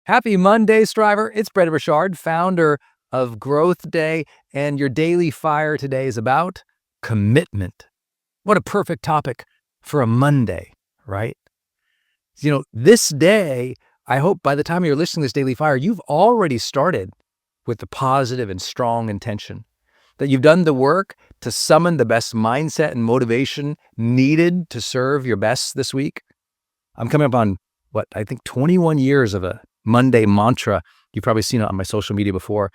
Happy Monday, Striver. It's Brett Richard, founder of GrowthDay, and your daily fire today is about commitment. What a perfect topic for a Monday, right? This day, I hope by the time you're listening to this daily fire, you've already started with the positive and strong intention, that you've done the work to summon the best mindset and motivation needed to serve your best this week. I'm coming up on, I think 21 years of a Monday mantra. You've probably seen it on my social media before.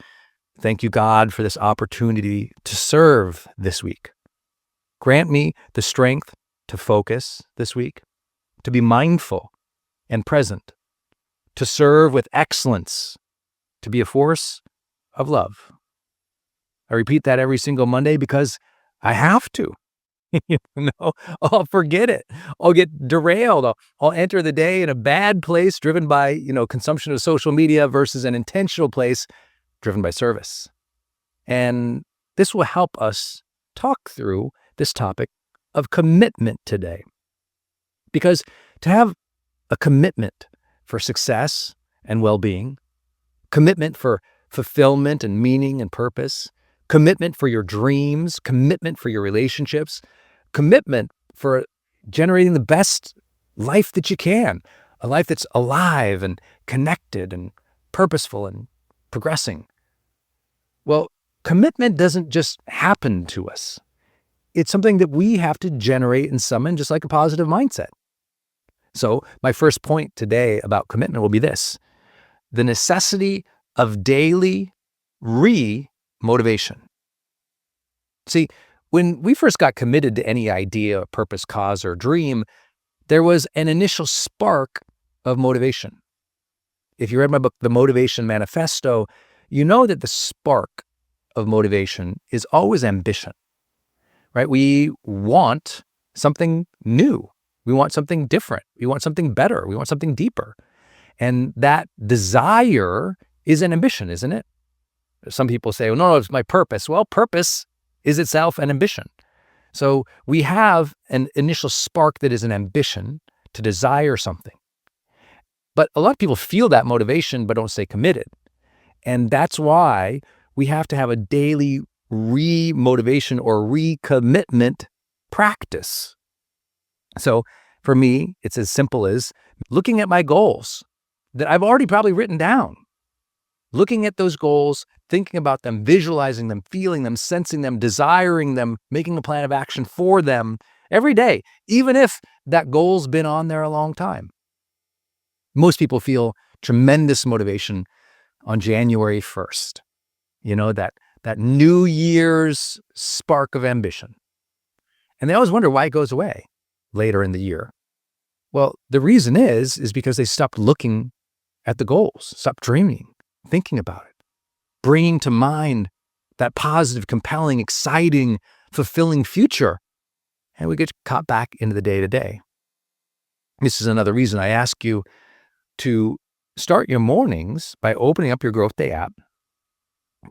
Thank you, God, for this opportunity to serve this week. Grant me the strength to focus this week, to be mindful and present, to serve with excellence, to be a force of love. I repeat that every single Monday because I have to. I'll forget it. I'll get derailed. I'll enter the day in a bad place driven by, consumption of social media versus an intentional place driven by service. And this will help us talk through this topic of commitment today. Because to have a commitment for success and well-being, commitment for fulfillment and meaning and purpose, commitment for your dreams, commitment for your relationships, commitment for generating the best life that you can, a life that's alive and connected and purposeful and progressing. Well, commitment doesn't just happen to us. It's something that we have to generate and summon, just like a positive mindset. So my first point today about commitment will be this: the necessity of daily re-motivation. See, when we first got committed to any idea, purpose, cause, or dream, there was an initial spark of motivation. If you read my book, The Motivation Manifesto, you know that the spark of motivation is always ambition, right? We want something new. We want something different. We want something better. We want something deeper. And that desire is an ambition, isn't it? Some people say, well, no, it's my purpose. Well, purpose is itself an ambition. So we have an initial spark that is an ambition to desire something. But a lot of people feel that motivation but don't stay committed. And that's why we have to have a daily re-motivation or recommitment practice. So for me, it's as simple as looking at my goals that I've already probably written down. Looking at those goals, thinking about them, visualizing them, feeling them, sensing them, desiring them, making a plan of action for them every day, even if that goal's been on there a long time. Most people feel tremendous motivation on January 1st. That New Year's spark of ambition. And they always wonder why it goes away later in the year. Well, the reason is because they stopped looking at the goals, stopped dreaming, thinking about it, bringing to mind that positive, compelling, exciting, fulfilling future. And we get caught back into the day-to-day. This is another reason I ask you to start your mornings by opening up your GrowthDay app,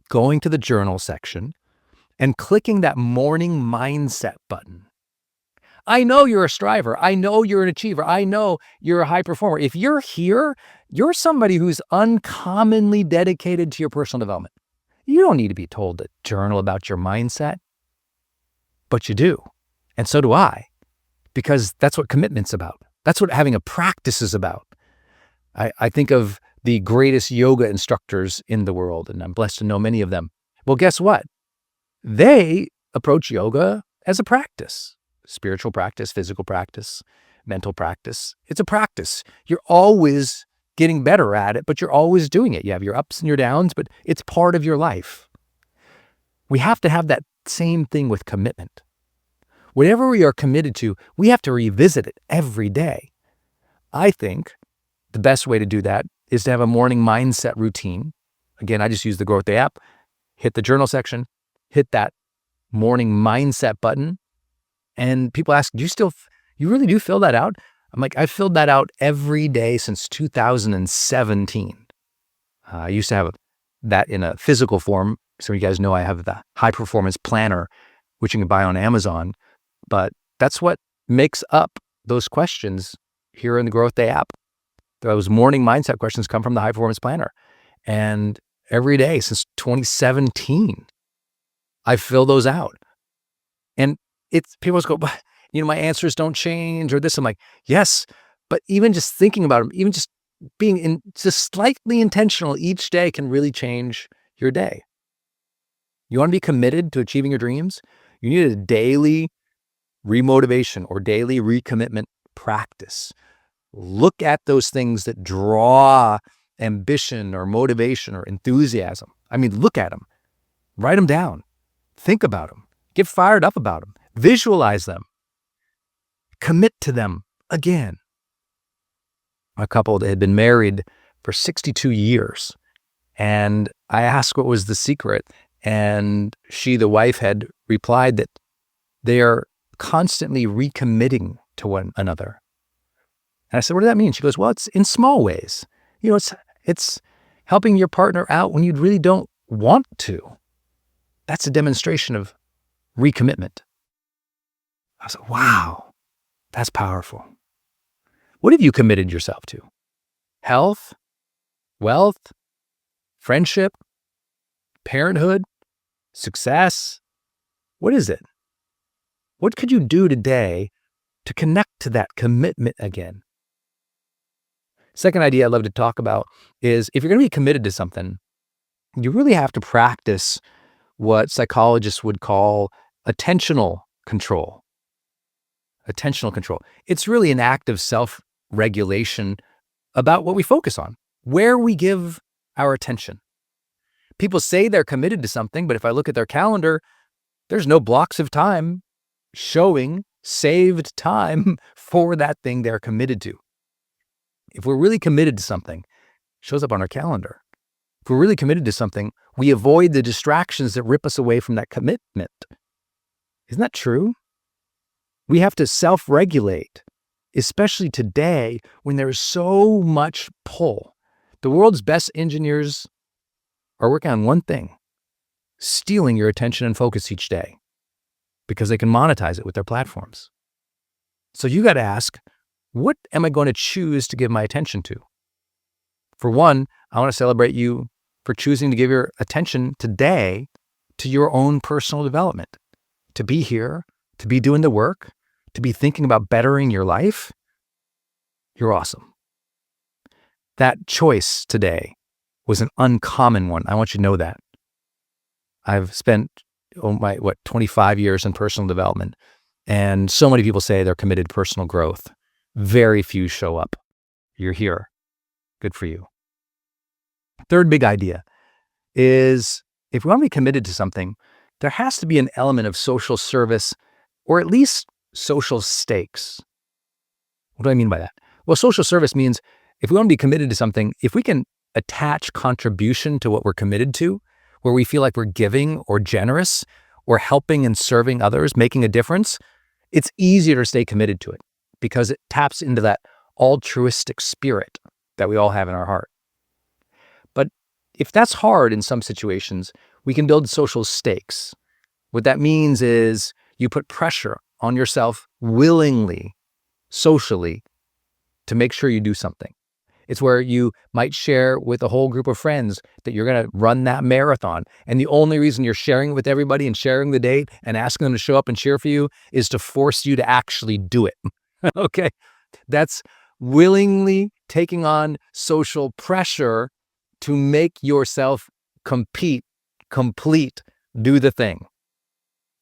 going to the journal section, and clicking that morning mindset button. I know you're a striver. I know you're an achiever. I know you're a high performer. If you're here, you're somebody who's uncommonly dedicated to your personal development. You don't need to be told to journal about your mindset, but you do. And so do I, because that's what commitment's about. That's what having a practice is about. I think of the greatest yoga instructors in the world, and I'm blessed to know many of them. Well, guess what? They approach yoga as a practice. Spiritual practice, physical practice, mental practice. It's a practice. You're always getting better at it, but you're always doing it. You have your ups and your downs, but it's part of your life. We have to have that same thing with commitment. Whatever we are committed to, we have to revisit it every day. I think the best way to do that is to have a morning mindset routine. Again, I just use the GrowthDay app, hit the journal section, hit that morning mindset button. And people ask, you really do fill that out? I'm like, I've filled that out every day since 2017. I used to have that in a physical form. So you guys know I have the high performance planner, which you can buy on Amazon. But that's what makes up those questions here in the GrowthDay app. Those morning mindset questions come from the High Performance Planner. And every day since 2017, I fill those out. And people go, "But, my answers don't change or this." I'm like, yes, but even just thinking about them, even just being just slightly intentional each day can really change your day. You want to be committed to achieving your dreams? You need a daily remotivation or daily recommitment practice. Look at those things that draw ambition or motivation or enthusiasm. I mean, look at them, write them down, think about them, get fired up about them, visualize them, commit to them again. A couple that had been married for 62 years. And I asked what was the secret. And the wife had replied that they are constantly recommitting to one another. And I said, what does that mean? She goes, well, it's in small ways. It's helping your partner out when you really don't want to. That's a demonstration of recommitment. I was like, wow, that's powerful. What have you committed yourself to? Health, wealth, friendship, parenthood, success? What is it? What could you do today to connect to that commitment again? Second idea I'd love to talk about is if you're going to be committed to something, you really have to practice what psychologists would call attentional control. Attentional control. It's really an act of self-regulation about what we focus on, where we give our attention. People say they're committed to something, but if I look at their calendar, there's no blocks of time showing saved time for that thing they're committed to. If we're really committed to something, it shows up on our calendar. If we're really committed to something, we avoid the distractions that rip us away from that commitment. Isn't that true? We have to self-regulate, especially today when there is so much pull. The world's best engineers are working on one thing, stealing your attention and focus each day because they can monetize it with their platforms. So you got to ask, what am I going to choose to give my attention to? For one, I want to celebrate you for choosing to give your attention today to your own personal development, to be here, to be doing the work, to be thinking about bettering your life. You're awesome. That choice today was an uncommon one. I want you to know that. I've spent 25 years in personal development, and so many people say they're committed to personal growth. Very few show up. You're here. Good for you. Third big idea is if we want to be committed to something, there has to be an element of social service or at least social stakes. What do I mean by that? Well, social service means if we want to be committed to something, if we can attach contribution to what we're committed to, where we feel like we're giving or generous or helping and serving others, making a difference, it's easier to stay committed to it because it taps into that altruistic spirit that we all have in our heart. But if that's hard in some situations, we can build social stakes. What that means is you put pressure on yourself willingly, socially, to make sure you do something. It's where you might share with a whole group of friends that you're going to run that marathon. And the only reason you're sharing it with everybody and sharing the date and asking them to show up and cheer for you is to force you to actually do it. Okay? That's willingly taking on social pressure to make yourself compete, complete, do the thing.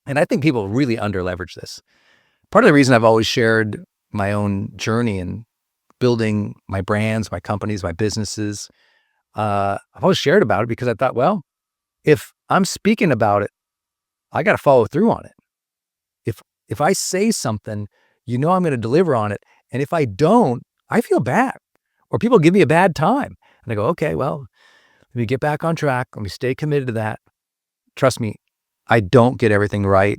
And I think people really underleverage this. Part of the reason I've always shared my own journey in building my brands, my companies, my businesses, I've always shared about it because I thought, well, if I'm speaking about it, I got to follow through on it. If I say something, I'm going to deliver on it. And if I don't, I feel bad or people give me a bad time. And I go, okay, well, let me get back on track. Let me stay committed to that. Trust me, I don't get everything right.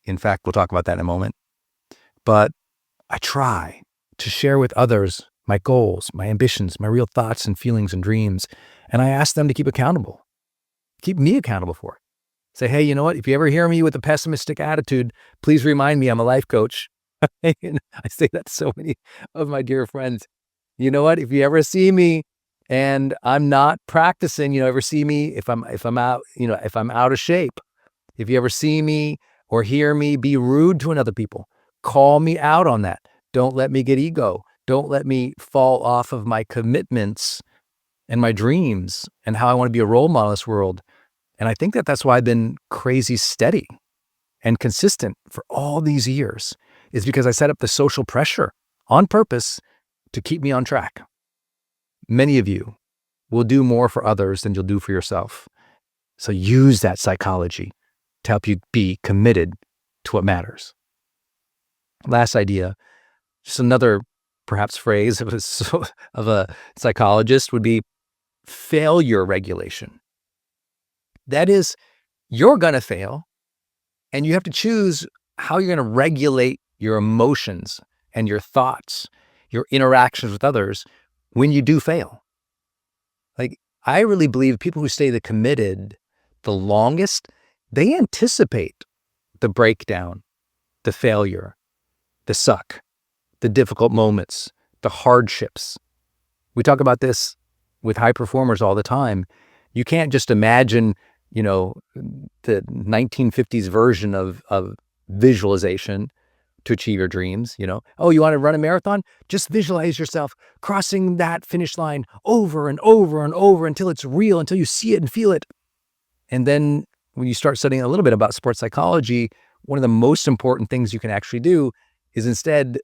In fact, we'll talk about that in a moment. But I try to share with others my goals, my ambitions, my real thoughts and feelings and dreams. And I ask them to keep me accountable for it. Say, hey, you know what? If you ever hear me with a pessimistic attitude, please remind me I'm a life coach. I say that to so many of my dear friends. You know what? If you ever see me and I'm not practicing, ever see me if I'm out, if I'm out of shape, if you ever see me or hear me be rude to another people, call me out on that. Don't let me get ego. Don't let me fall off of my commitments and my dreams and how I want to be a role model in this world. And I think that that's why I've been crazy steady and consistent for all these years, is because I set up the social pressure on purpose to keep me on track. Many of you will do more for others than you'll do for yourself. So use that psychology to help you be committed to what matters. Last idea, just another perhaps phrase of a psychologist would be failure regulation. That is, you're going to fail, and you have to choose how you're going to regulate your emotions and your thoughts, your interactions with others when you do fail. Like, I really believe people who stay committed the longest, they anticipate the breakdown, the failure, the suck, the difficult moments, the hardships. We talk about this with high performers all the time. You can't just imagine, the 1950s version of visualization to achieve your dreams. Oh, you want to run a marathon? Just visualize yourself crossing that finish line over and over and over until it's real, until you see it and feel it. And then when you start studying a little bit about sports psychology, one of the most important things you can actually do is instead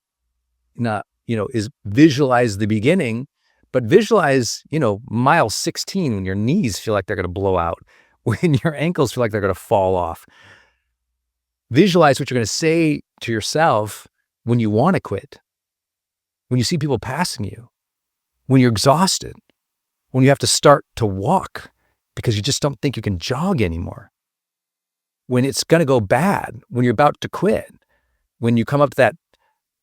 is visualize the beginning, but visualize, mile 16 when your knees feel like they're going to blow out, when your ankles feel like they're going to fall off. Visualize what you're going to say to yourself when you want to quit, when you see people passing you, when you're exhausted, when you have to start to walk because you just don't think you can jog anymore, when it's going to go bad, when you're about to quit, when you come up to that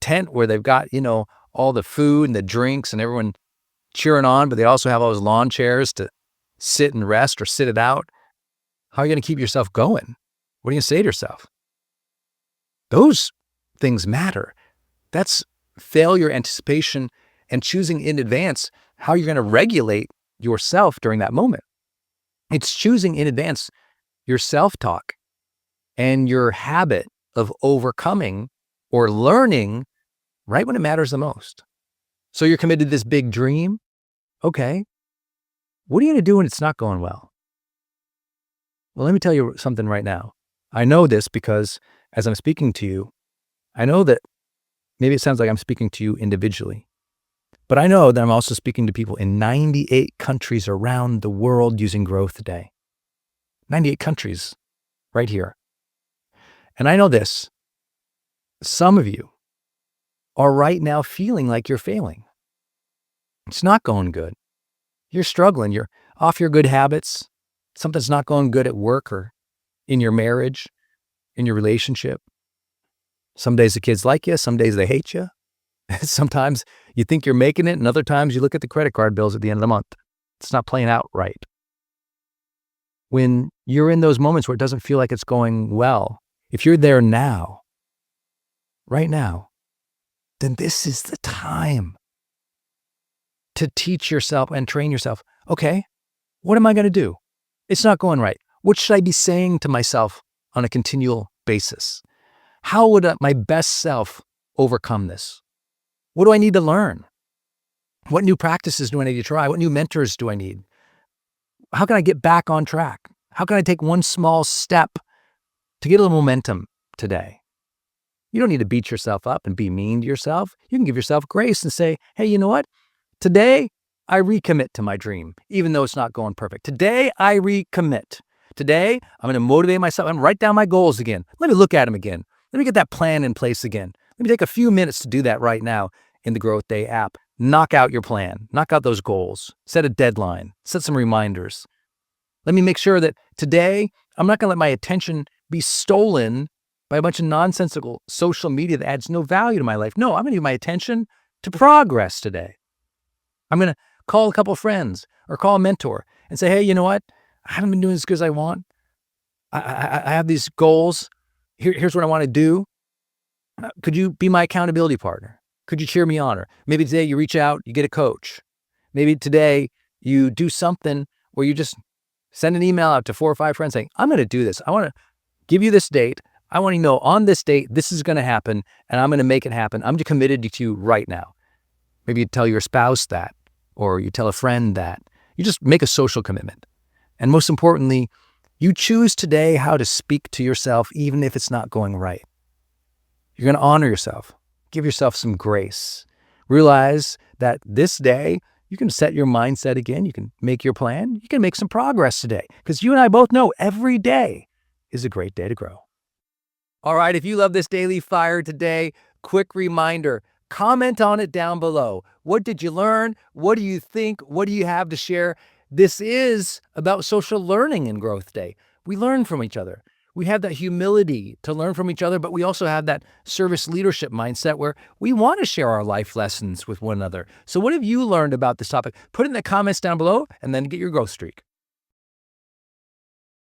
tent where they've got, all the food and the drinks and everyone cheering on, but they also have all those lawn chairs to sit and rest or sit it out. How are you going to keep yourself going? What are you going to say to yourself? Those things matter. That's failure anticipation and choosing in advance how you're going to regulate yourself during that moment. It's choosing in advance your self-talk and your habit of overcoming or learning right when it matters the most. So you're committed to this big dream. Okay. What are you going to do when it's not going well? Well, let me tell you something right now. I know this because as I'm speaking to you, I know that maybe it sounds like I'm speaking to you individually, but I know that I'm also speaking to people in 98 countries around the world using GrowthDay. 98 countries right here. And I know this. Some of you are right now feeling like you're failing. It's not going good. You're struggling. You're off your good habits. Something's not going good at work or in your marriage, in your relationship. Some days the kids like you. Some days they hate you. Sometimes you think you're making it, and other times you look at the credit card bills at the end of the month. It's not playing out right. When you're in those moments where it doesn't feel like it's going well, if you're there now, right now, then this is the time to teach yourself and train yourself. Okay, what am I going to do? It's not going right. What should I be saying to myself on a continual basis? How would my best self overcome this? What do I need to learn? What new practices do I need to try? What new mentors do I need? How can I get back on track? How can I take one small step to get a little momentum today? You don't need to beat yourself up and be mean to yourself. You can give yourself grace and say, hey, you know what? Today, I recommit to my dream, even though it's not going perfect. Today, I recommit. Today, I'm going to motivate myself and write down my goals again. Let me look at them again. Let me get that plan in place again. Let me take a few minutes to do that right now in the GrowthDay app. Knock out your plan. Knock out those goals. Set a deadline. Set some reminders. Let me make sure that today, I'm not going to let my attention be stolen by a bunch of nonsensical social media that adds no value to my life. No, I'm going to give my attention to progress today. I'm going to call a couple friends or call a mentor and say, hey, you know what? I haven't been doing as good as I want. I have these goals. Here's what I want to do. Could you be my accountability partner? Could you cheer me on? Or maybe today you reach out, you get a coach. Maybe today you do something where you just send an email out to 4 or 5 friends saying, I'm going to do this. I want to give you this date. I want to know on this date, this is going to happen, and I'm going to make it happen. I'm committed to you right now. Maybe you tell your spouse that, or you tell a friend that. You just make a social commitment. And most importantly, you choose today how to speak to yourself, even if it's not going right. You're going to honor yourself. Give yourself some grace. Realize that this day, you can set your mindset again. You can make your plan. You can make some progress today. Because you and I both know every day is a great day to grow. All right, if you love this Daily Fire today, quick reminder, comment on it down below. What did you learn? What do you think? What do you have to share? This is about social learning in Growth Day. We learn from each other. We have that humility to learn from each other, but we also have that service leadership mindset where we want to share our life lessons with one another. So what have you learned about this topic? Put it in the comments down below and then get your growth streak.